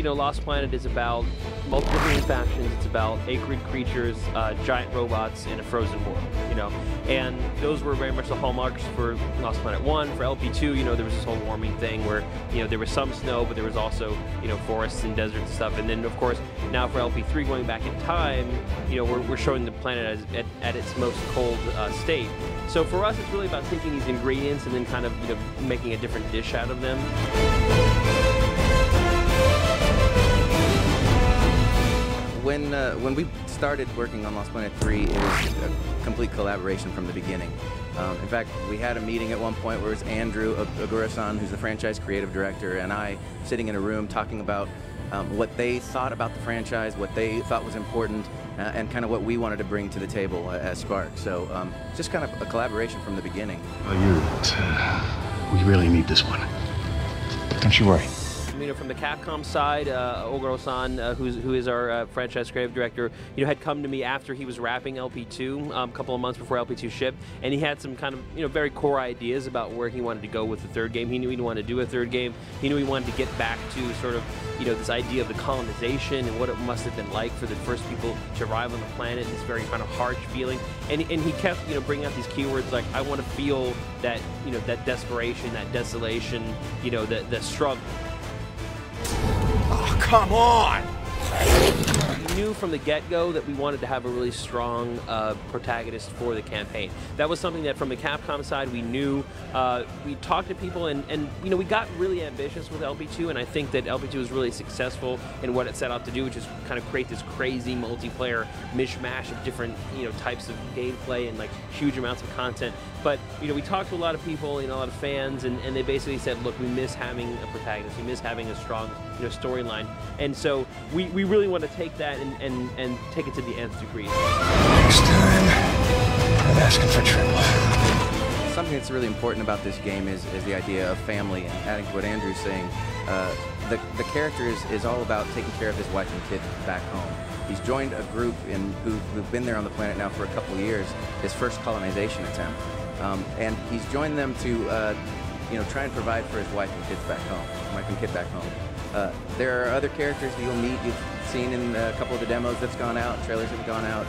know, Lost Planet is about multiple different factions. It's about acrid creatures, giant robots, and a frozen world, you know. And those were very much the hallmarks for Lost Planet 1. For LP2, you know, there was this whole warming thing where, you know, there was some snow, but there was also, you know, forests and deserts and stuff. And then, of course, now for LP3, going back in time, you know, we're showing the planet at its most cold state. So for us, it's really about taking these ingredients and then kind of, you know, making a different dish out of them. When we started working on Lost Planet 3, it was a complete collaboration from the beginning. In fact, we had a meeting at one point where it was Andrew Ogura-san, who's the franchise creative director, and I sitting in a room talking about what they thought about the franchise, what they thought was important, and kind of what we wanted to bring to the table as Spark. So just kind of a collaboration from the beginning. We really need this one. Don't you worry. You know, from the Capcom side, Oguro-san, who is our franchise creative director, you know, had come to me after he was wrapping LP2, a couple of months before LP2 shipped, and he had some kind of, you know, very core ideas about where he wanted to go with the third game. He knew he wanted to do a third game. He knew he wanted to get back to sort of, you know, this idea of the colonization and what it must have been like for the first people to arrive on the planet, this very kind of harsh feeling. And he kept, you know, bringing out these keywords like, I want to feel that, you know, that desperation, that desolation, you know, the struggle. Oh, come on! We knew from the get-go that we wanted to have a really strong protagonist for the campaign. That was something that from the Capcom side we knew. We talked to people and you know, we got really ambitious with LP2, and I think that LP2 was really successful in what it set out to do, which is kind of create this crazy multiplayer mishmash of different, you know, types of gameplay and like huge amounts of content. But, you know, we talked to a lot of people, you know, a lot of fans, and they basically said, look, we miss having a protagonist, we miss having a strong, you know, storyline. And so we really want to take that and take it to the nth degree. Next time, I'm asking for triple. Something that's really important about this game is the idea of family, and adding to what Andrew's saying, the character is all about taking care of his wife and kid back home. He's joined a group who've been there on the planet now for a couple of years, his first colonization attempt. And he's joined them to, you know, try and provide for his wife and kid back home. There are other characters that you'll meet. You've seen in a couple of the demos that's gone out, trailers that have gone out.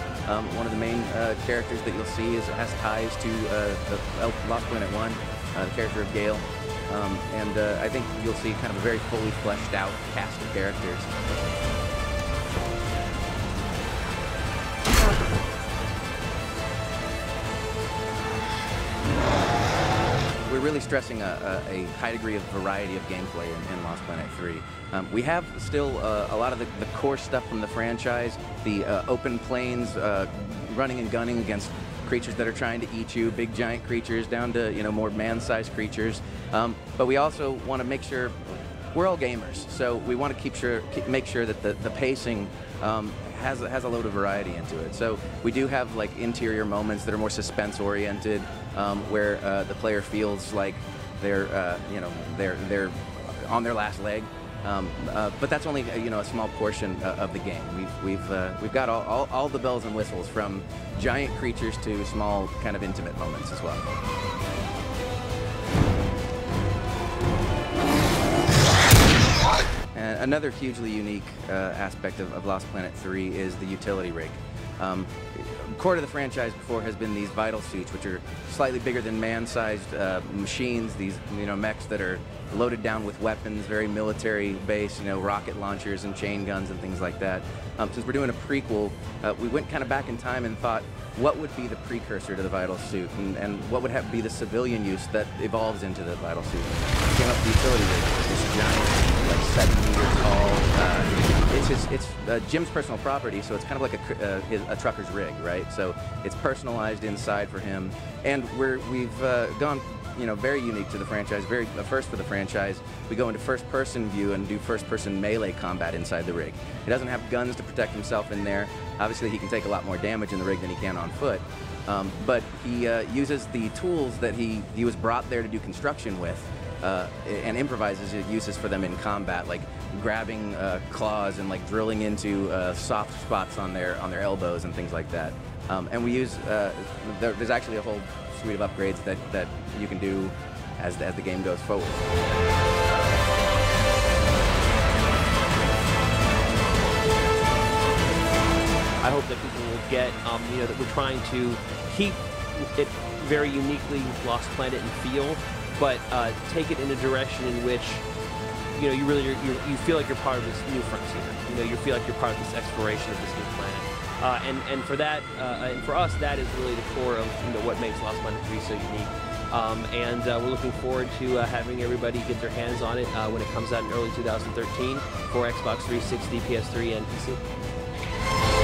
One of the main characters that you'll see has ties to the Lost Planet 1, the character of Gale. And I think you'll see kind of a very fully fleshed out cast of characters. We're really stressing a high degree of variety of gameplay in Lost Planet 3. We have still a lot of the core stuff from the franchise, the open plains, running and gunning against creatures that are trying to eat you, big giant creatures down to, you know, more man-sized creatures. But we also want to make sure we're all gamers, so we want to make sure that the pacing has a load of variety into it. So we do have like interior moments that are more suspense-oriented, where the player feels like they're you know, they're on their last leg. But that's only, you know, a small portion of the game. We've got all the bells and whistles, from giant creatures to small kind of intimate moments as well. Another hugely unique aspect of Lost Planet 3 is the utility rig. Core to the franchise before has been these vital suits, which are slightly bigger than man-sized machines. These, you know, mechs that are loaded down with weapons, very military-based, you know, rocket launchers and chain guns and things like that. Since we're doing a prequel, we went kind of back in time and thought, what would be the precursor to the vital suit, and what would be the civilian use that evolves into the vital suit? We came up with the utility rig, this giant, like 7 meter tall. It's Jim's personal property, so it's kind of like a trucker's rig, right? So it's personalized inside for him, and we've gone, you know, very unique to the franchise, very first for the franchise. We go into first-person view and do first-person melee combat inside the rig. He doesn't have guns to protect himself in there. Obviously, he can take a lot more damage in the rig than he can on foot. But he uses the tools that he was brought there to do construction with, and improvises uses for them in combat, like grabbing claws and like drilling into soft spots on their elbows and things like that. And we use there's actually a whole suite of upgrades that you can do as the game goes forward. hope that people will get. You know, that we're trying to keep it very uniquely Lost Planet and feel, but take it in a direction in which, you know, you feel like you're part of this new frontier. You know, you feel like you're part of this exploration of this new planet. And for that, and for us, that is really the core of, you know, what makes Lost Planet 3 so unique. And we're looking forward to having everybody get their hands on it when it comes out in early 2013 for Xbox 360, PS3, and PC.